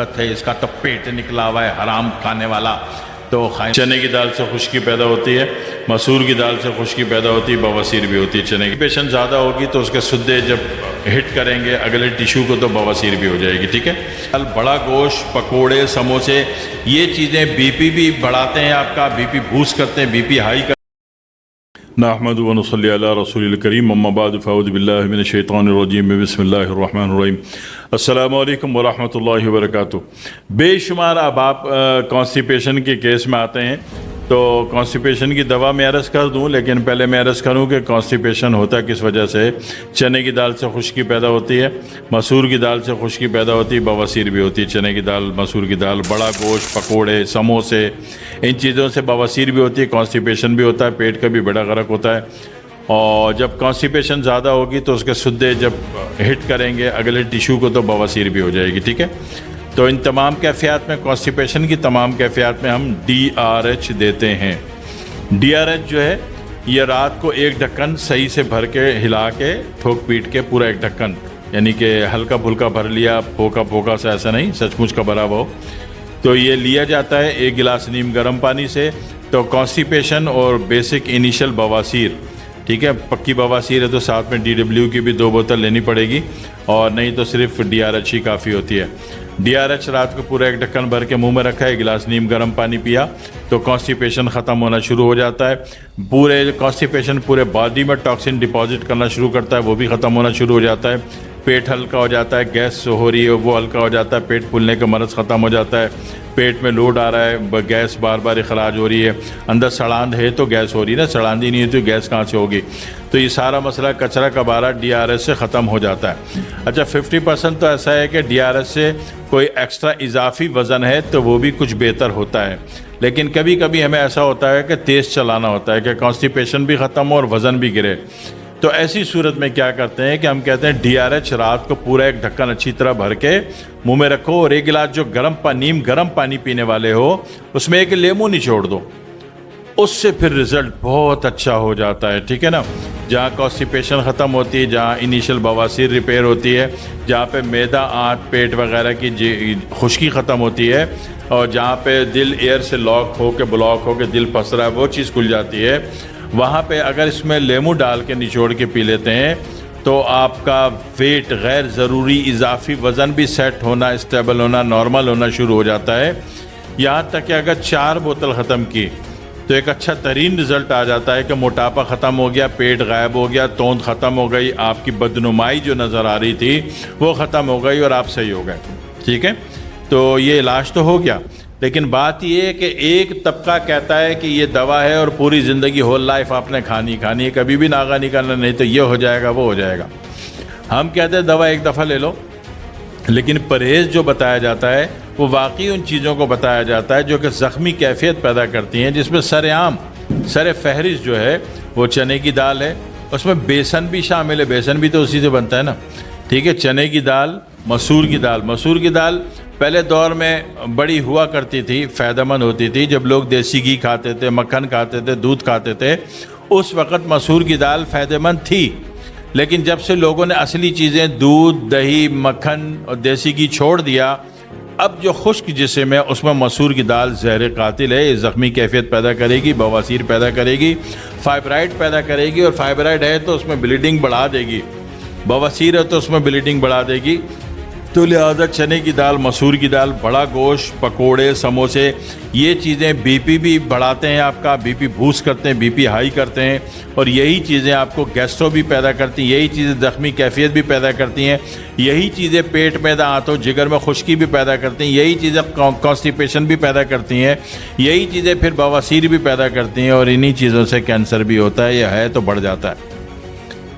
है, इसका तो पेट निकला हुआ है हराम खाने वाला। तो चने की दाल से खुश्की पैदा होती है, मसूर की दाल से खुश्की पैदा होती है, बवासीर भी होती है। चने की पेशेंट ज़्यादा होगी तो उसके सुद्दे जब हिट करेंगे अगले टिश्यू को तो बवासीर भी हो जाएगी। ठीक है। बड़ा गोश्त, पकोड़े, समोसे, ये चीज़ें बीपी भी बढ़ाते हैं, आपका बीपी बूस्ट करते हैं, बीपी हाई कर। नहमदु व नसल्ली अला रसूलिल करीम अम्मा बाद फ़अऊज़ु बिल्लाहि मिनश शैतानिर रजीम बिस्मिल्लाहिर रहमानिर रहीम। अस्सलामु अलैकुम व रहमतुल्लाहि व बरकातुहू। बेशुमार अब आप कॉन्स्टिपेशन के केस में आते हैं तो कॉन्स्टिपेशन की दवा मैं अर्ज़ कर दूं, लेकिन पहले मैं अर्ज़ करूं कि कॉन्स्टिपेशन होता किस वजह से। चने की दाल से खुश्की पैदा होती है, मसूर की दाल से खुश्की पैदा होती है, बवासीर भी होती है। चने की दाल, मसूर की दाल, बड़ा गोश्त, पकोड़े, समोसे, इन चीज़ों से बवासीर भी होती है, कॉन्स्टिपेशन भी होता है, पेट का भी बड़ा गरक होता है। और जब कॉन्स्टिपेशन ज़्यादा होगी तो उसके सुद्दे जब हिट करेंगे अगले टिश्यू को तो बवासीर भी हो जाएगी। ठीक है। तो इन तमाम कैफियत में, कॉन्स्टिपेशन की तमाम कैफियत में हम DRH देते हैं। DRH जो है ये रात को एक ढक्कन सही से भर के हिला के ठोक पीट के पूरा एक ढक्कन, यानी कि हल्का फुल्का भर लिया, फोका फोका सा ऐसा नहीं, सचमुच का भरा हो, तो ये लिया जाता है 1 गिलास नीम गर्म पानी से। तो कॉन्स्टिपेशन और बेसिक इनिशियल बवासीर, ठीक है, पक्की बवासीर है तो साथ में DW की भी 2 बोतल लेनी पड़ेगी, और नहीं तो सिर्फ DRH ही काफ़ी होती है। DRH रात को पूरा एक ढक्कन भर के मुंह में रखा है, 1 गिलास नीम गर्म पानी पिया तो कॉन्स्टिपेशन ख़त्म होना शुरू हो जाता है। पूरे कॉन्स्टिपेशन पूरे बॉडी में टॉक्सिन डिपॉजिट करना शुरू करता है, वो भी ख़त्म होना शुरू हो जाता है। पेट हल्का हो जाता है, गैस हो रही है वो हल्का हो जाता है, पेट फूलने का मर्ज़ ख़त्म हो जाता है, पेट में लोड आ रहा है, गैस बार बार इखराज हो रही है, अंदर सड़ांध है तो गैस हो रही है ना, सड़ांध ही नहीं है तो गैस कहाँ से होगी। तो ये सारा मसला कचरा कबारा DRH से ख़त्म हो जाता है। अच्छा 50% तो ऐसा है कि DRH से कोई एक्स्ट्रा इजाफी वज़न है तो वो भी कुछ बेहतर होता है, लेकिन कभी कभी हमें ऐसा होता है कि तेज़ चलाना होता है कि कॉन्स्टिपेशन भी ख़त्म हो और वज़न भी गिरे। तो ऐसी सूरत में क्या करते हैं कि हम कहते हैं DRH रात को पूरा एक ढक्कन अच्छी तरह भर के मुंह में रखो, और 1 गिलास जो नीम गर्म पानी पीने वाले हो उसमें 1 लेमू निचोड़ दो, उससे फिर रिज़ल्ट बहुत अच्छा हो जाता है। ठीक है ना। जहाँ कॉन्स्टिपेशन ख़त्म होती है, जहाँ इनिशियल बवासीर रिपेयर होती है, जहाँ पे मैदा, आंत, पेट वगैरह की खुश्की ख़त्म होती है, और जहाँ पे दिल एयर से लॉक हो के ब्लॉक हो के दिल फंस रहा है वो चीज़ खुल जाती है, वहाँ पे अगर इसमें लेमू डाल के निचोड़ के पी लेते हैं तो आपका वेट, गैर ज़रूरी इजाफी वज़न भी सेट होना, स्टेबल होना, नॉर्मल होना शुरू हो जाता है। यहाँ तक कि अगर 4 बोतल ख़त्म की तो एक अच्छा तरीन रिज़ल्ट आ जाता है कि मोटापा ख़त्म हो गया, पेट गायब हो गया, तोंद ख़त्म हो गई, आपकी बदनुमाई जो नज़र आ रही थी वो ख़त्म हो गई और आप सही हो गए। ठीक है। तो ये इलाज तो हो गया, लेकिन बात ये है कि एक तबका कहता है कि ये दवा है और पूरी ज़िंदगी, होल लाइफ आपने खानी है, कभी भी नागा निकालना नहीं तो ये हो जाएगा वो हो जाएगा। हम कहते हैं दवा एक दफ़ा ले लो, लेकिन परहेज़ जो बताया जाता है वो वाकई उन चीज़ों को बताया जाता है जो कि ज़ख्मी कैफियत पैदा करती हैं, जिसमें सरेआम सर फहरिस्त जो है वो चने की दाल है, उसमें बेसन भी शामिल है, बेसन भी तो उसी से बनता है ना। ठीक है। चने की दाल, मसूर की दाल पहले दौर में बड़ी हुआ करती थी, फ़ायदेमंद होती थी, जब लोग देसी घी खाते थे, मक्खन खाते थे, दूध खाते थे, उस वक़्त मसूर की दाल फ़ायदेमंद थी। लेकिन जब से लोगों ने असली चीज़ें दूध, दही, मक्खन और देसी घी छोड़ दिया, अब जो खुश्क जिस्म है उसमें मसूर की दाल ज़हर कातिल है, ज़ख्मी कैफियत पैदा करेगी, बवासीर पैदा करेगी, फाइब्राइड पैदा करेगी, और फाइब्राइड है तो उसमें ब्लीडिंग बढ़ा देगी, बवासीर है तो उसमें ब्लीडिंग बढ़ा देगी। तो लिहाजा चने की दाल, मसूर की दाल, बड़ा गोश्त, पकोड़े, समोसे, ये चीज़ें बीपी भी बढ़ाते हैं, आपका बीपी बूस्ट करते हैं, बीपी हाई करते हैं, और यही चीज़ें आपको गैस्ट्रो भी पैदा करती हैं, यही चीज़ें ज़ख्मी कैफियत भी पैदा करती हैं, यही चीज़ें पेट में, आंतों, जिगर में खुश्की भी पैदा करती हैं, यही चीज़ें कॉन्स्टिपेशन भी पैदा करती हैं, यही चीज़ें फिर बवासीर भी पैदा करती हैं, और इन्हीं चीज़ों से कैंसर भी होता है, यह है तो बढ़ जाता है।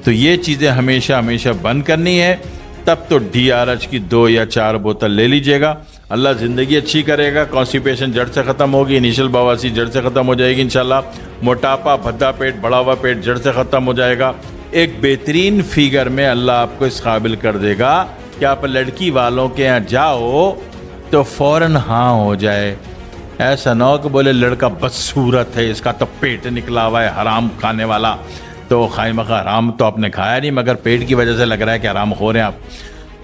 तो ये चीज़ें हमेशा हमेशा बंद करनी है, तब तो DRH की 2 या 4 बोतल ले लीजिएगा। अल्लाह ज़िंदगी अच्छी करेगा, कॉन्स्टिपेशन जड़ से ख़त्म होगी, इनिशियल बवासीर जड़ से ख़त्म हो जाएगी इंशाल्लाह, मोटापा, भद्दा पेट, बढ़ा हुआ पेट जड़ से ख़त्म हो जाएगा। एक बेहतरीन फिगर में अल्लाह आपको इस काबिल कर देगा कि आप लड़की वालों के यहाँ जाओ तो फ़ौरन हाँ हो जाए। ऐसा ना हो कि बोले लड़का बदसूरत है, इसका तो पेट निकला हुआ है हराम खाने वाला, तो खाइमखा हराम तो आपने खाया नहीं, मगर पेट की वजह से लग रहा है कि हराम खो रहे हैं आप।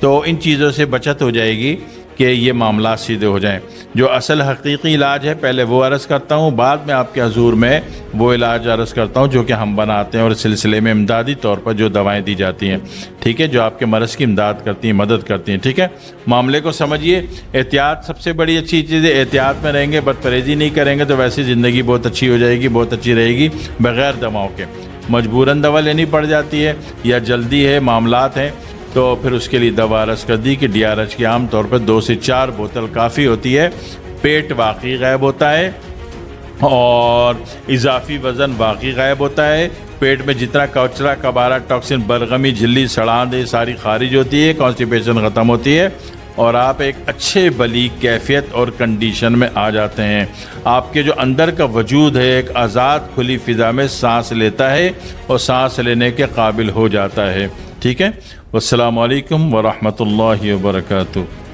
तो इन चीज़ों से बचत हो जाएगी। कि ये मामला सीधे हो जाएं। जो असल हकीकी इलाज है पहले वो अर्ज़ करता हूँ, बाद में आपके हजूर में वो इलाज अर्ज़ करता हूँ जो कि हम बनाते हैं और इस सिलसिले में इमदादी तौर पर जो दवाएं दी जाती हैं, ठीक है, जो आपके मरज़ की इमदाद करती हैं, मदद करती हैं, ठीक है। मामले को समझिए। एहतियात सबसे बड़ी अच्छी चीज़ है, एहतियात में रहेंगे, बदपरहेज़ी नहीं करेंगे तो वैसी ज़िंदगी बहुत अच्छी हो जाएगी, बहुत अच्छी रहेगी बग़ैर दवाओं के। मजबूरन दवा लेनी पड़ जाती है या जल्दी है, मामलात हैं, तो फिर उसके लिए दवा अर्ज़ कर दी कि DRH की आम तौर पर 2 से 4 बोतल काफ़ी होती है। पेट वाकई गायब होता है और इजाफी वज़न वाकई गायब होता है। पेट में जितना कचरा कबारा टॉक्सिन बलगमी झिल्ली सड़ांद ये सारी खारिज होती है, कॉन्स्टिपेशन ख़त्म होती है और आप एक अच्छे बलीग कैफियत और कंडीशन में आ जाते हैं। आपके जो अंदर का वजूद है एक आज़ाद खुली फ़िज़ा में सांस लेता है और सांस लेने के काबिल हो जाता है, ठीक है। वस्सलामु अलैकुम वरहमतुल्लाहि वबरकातुहू।